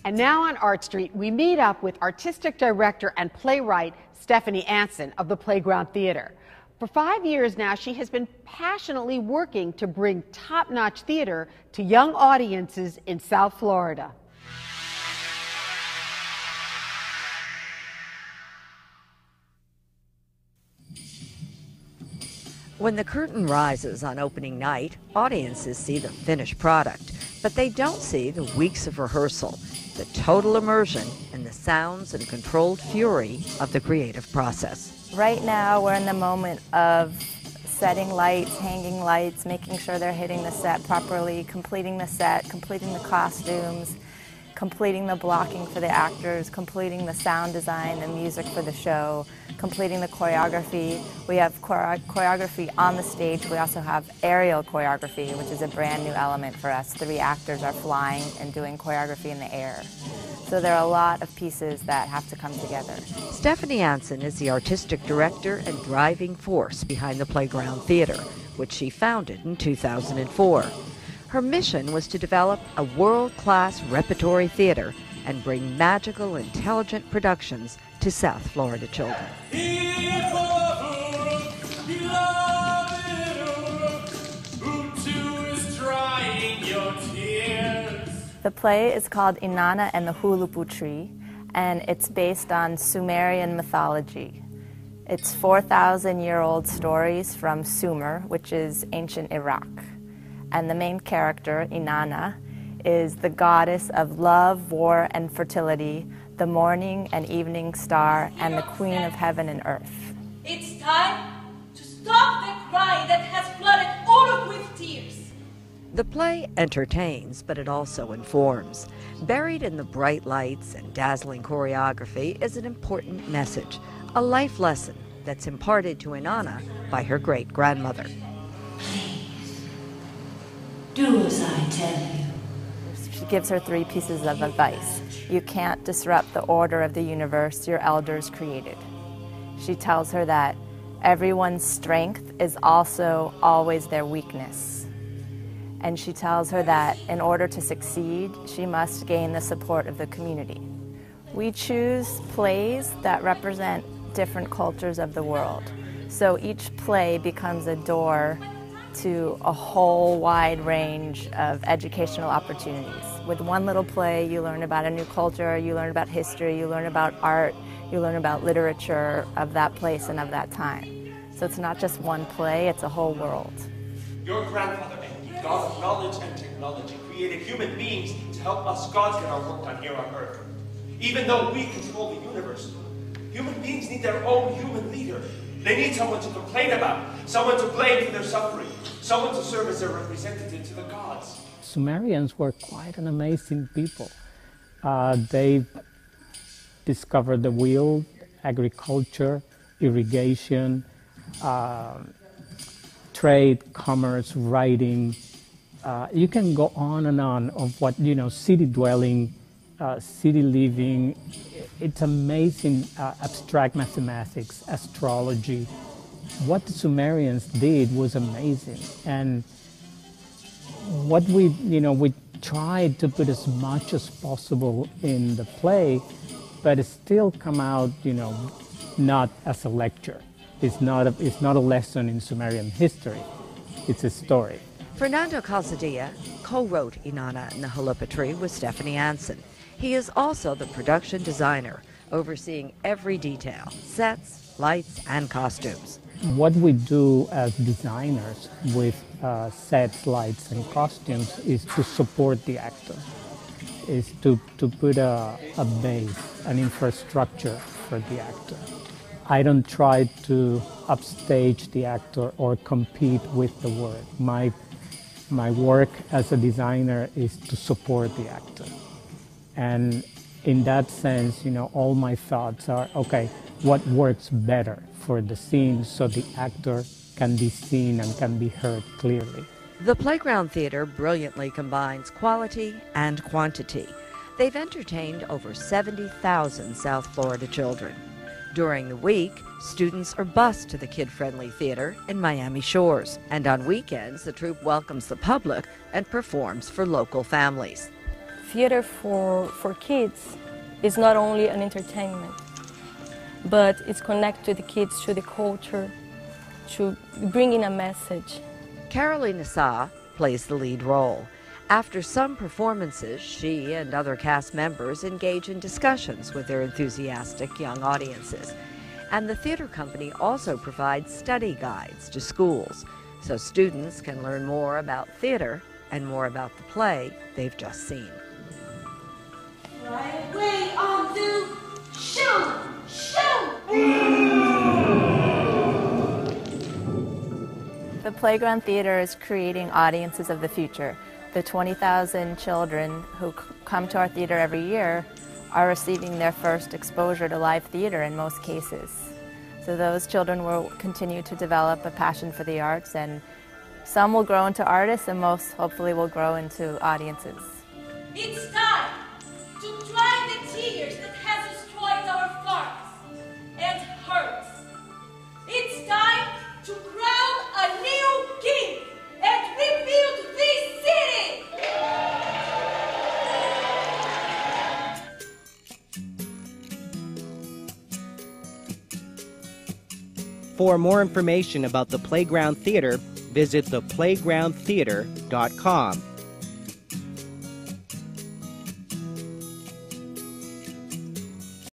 And now on Art Street, we meet up with artistic director and playwright Stephanie Anson of the Playground Theater. For 5 years now, she has been passionately working to bring top-notch theater to young audiences in South Florida. When the curtain rises on opening night, audiences see the finished product, but they don't see the weeks of rehearsal, the total immersion, and the sounds and controlled fury of the creative process. Right now, we're in the moment of setting lights, hanging lights, making sure they're hitting the set properly, completing the set, completing the costumes, completing the blocking for the actors, completing the sound design, the music for the show, completing the choreography. We have choreography on the stage. We also have aerial choreography, which is a brand new element for us. 3 actors are flying and doing choreography in the air. So there are a lot of pieces that have to come together. Stephanie Anson is the artistic director and driving force behind the Playground Theater, which she founded in 2004. Her mission was to develop a world-class repertory theater and bring magical, intelligent productions to South Florida children. The play is called Inanna and the Huluppu Tree, and it's based on Sumerian mythology. It's 4,000-year-old stories from Sumer, which is ancient Iraq. And the main character, Inanna, is the goddess of love, war, and fertility, the morning and evening star, and the queen of heaven and earth. It's time to stop the cry that has flooded all of with tears. The play entertains, but it also informs. Buried in the bright lights and dazzling choreography is an important message, a life lesson that's imparted to Inanna by her great-grandmother. Do as I tell you. She gives her 3 pieces of advice. You can't disrupt the order of the universe your elders created. She tells her that everyone's strength is also always their weakness. And she tells her that in order to succeed, she must gain the support of the community. We choose plays that represent different cultures of the world. So each play becomes a door to a whole wide range of educational opportunities. With one little play, you learn about a new culture, you learn about history, you learn about art, you learn about literature of that place and of that time. So it's not just one play, it's a whole world. Your grandfather, God of knowledge and technology, created human beings to help us gods get our work done here on Earth. Even though we control the universe, human beings need their own human leader. They need someone to complain about, someone to blame for their suffering, someone to serve as their representative to the gods. Sumerians were quite an amazing people. They discovered the wheel, agriculture, irrigation, trade, commerce, writing. You can go on and on of what, city dwelling, city living. It's amazing, abstract mathematics, astrology. What the Sumerians did was amazing. And what we tried to put as much as possible in the play, but it still come out, not as a lecture. It's not a lesson in Sumerian history. It's a story. Fernando Calzadilla co-wrote Inanna and the Huluppu Tree with Stephanie Anson. He is also the production designer, overseeing every detail, sets, lights, and costumes. What we do as designers with sets, lights, and costumes is to support the actor, is to put a base, an infrastructure for the actor. I don't try to upstage the actor or compete with the work. My work as a designer is to support the actor. And in that sense, all my thoughts are, okay, what works better for the scene so the actor can be seen and can be heard clearly. The Playground Theater brilliantly combines quality and quantity. They've entertained over 70,000 South Florida children. During the week, students are bused to the kid-friendly theater in Miami Shores, and on weekends the troupe welcomes the public and performs for local families. theater for kids is not only an entertainment, but it's connected to the kids, to the culture, to bring in a message. Caroline Issa plays the lead role. After some performances, she and other cast members engage in discussions with their enthusiastic young audiences. And the theater company also provides study guides to schools, so students can learn more about theater and more about the play they've just seen. Right away on the show! The Playground Theater is creating audiences of the future. The 20,000 children who come to our theater every year are receiving their first exposure to live theater in most cases. So those children will continue to develop a passion for the arts, and some will grow into artists and most hopefully will grow into audiences. It's time to dry the tears that has destroyed our farms and herds. It's time to crown a new king and rebuild this city! For more information about the Playground Theater, visit theplaygroundtheater.com.